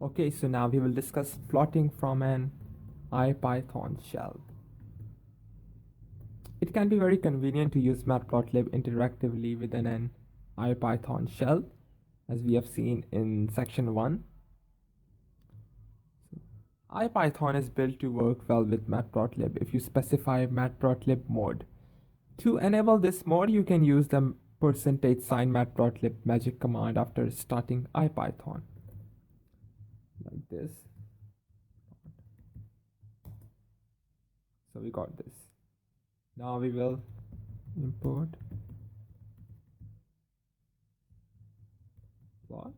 Okay, so now we will discuss plotting from an IPython shell. It can be very convenient to use Matplotlib interactively within an IPython shell, as we have seen in section 1. IPython is built to work well with Matplotlib if you specify Matplotlib mode. To enable this mode, you can use the %sign matplotlib magic command after starting IPython, like this. So we got this. Now we will import plot.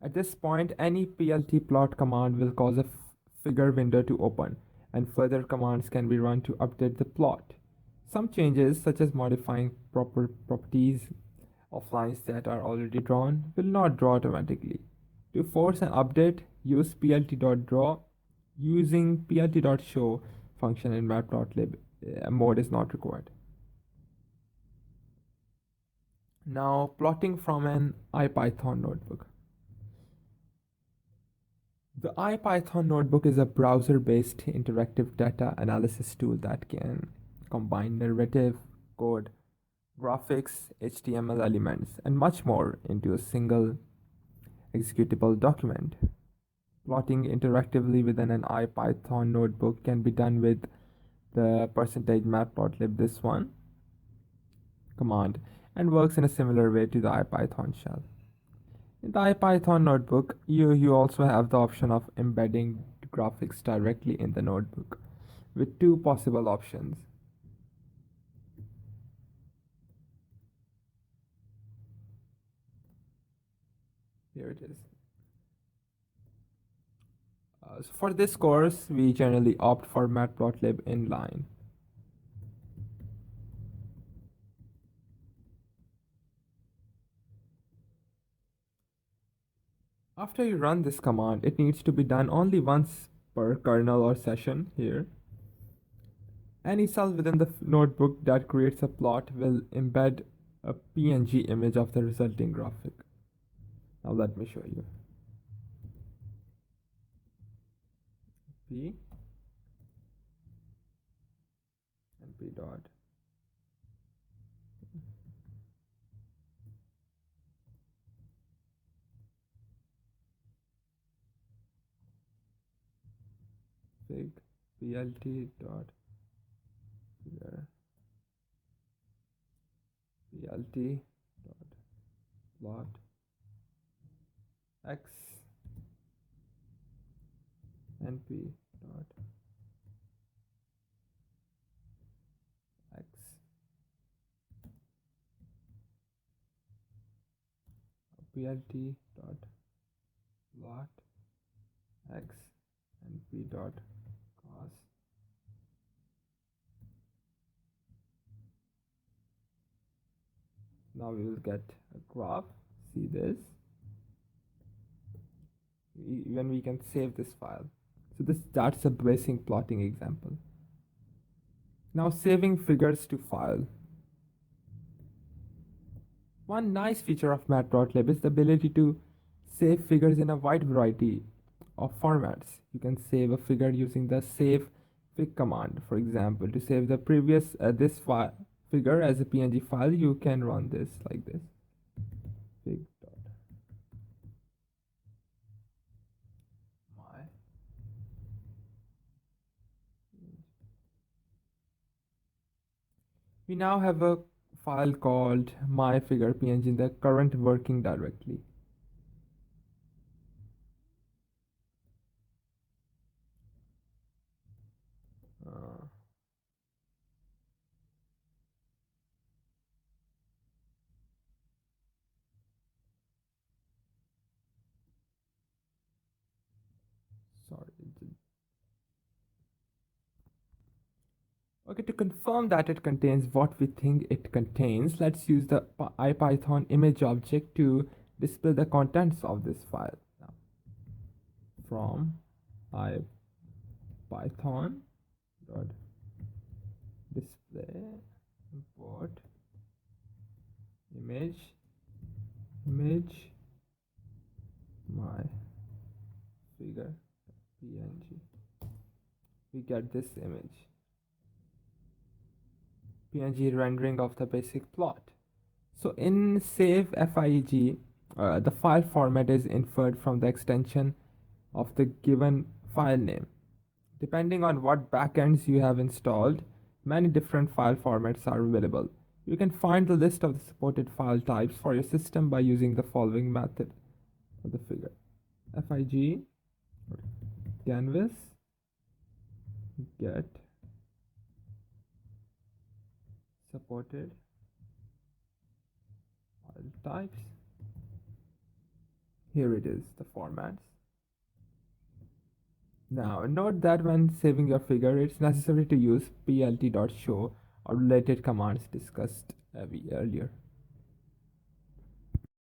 At this point, any plt plot command will cause a figure window to open, and further commands can be run to update the plot. Some changes, such as modifying properties of lines that are already drawn, will not draw automatically. To force an update, use plt.draw. Using plt.show function in Matplotlib mode is not required. Now, plotting from an IPython notebook. The IPython notebook is a browser-based interactive data analysis tool that can combine narrative, code, graphics, HTML elements, and much more into a single executable document. Plotting interactively within an IPython notebook can be done with the %matplotlib this one command and works in a similar way to the IPython shell. In the IPython notebook, you also have the option of embedding graphics directly in the notebook with two possible options. Here it is. So for this course, we generally opt for Matplotlib inline. After you run this command, it needs to be done only once per kernel or session here. Any cell within the notebook that creates a plot will embed a PNG image of the resulting graphic. Now let me show you. P and P dot. Fig plt dot figure plt dot plot x and p dot x plt dot plot x and p dot cos. Now we will get a graph. See this? Even we can save this file. So that's a basic plotting example. Now saving figures to file. One nice feature of Matplotlib is the ability to save figures in a wide variety of formats. You can save a figure using the save fig command. For example, to save the previous this figure as a PNG file, you can run this like this. Fig dot my. We now have a file called myfigure.png in the current working directory. Sorry. Okay, to confirm that it contains what we think it contains, let's use the IPython image object to display the contents of this file. Now, from IPython dot display import image my figure png, we get this image, png rendering of the basic plot. So in save FIG, the file format is inferred from the extension of the given file name. Depending on what backends you have installed, many different file formats are available. You can find the list of the supported file types for your system by using the following method of the figure. FIG canvas get supported file types. Here it is, the formats. Now, note that when saving your figure, it's necessary to use plt.show or related commands discussed earlier.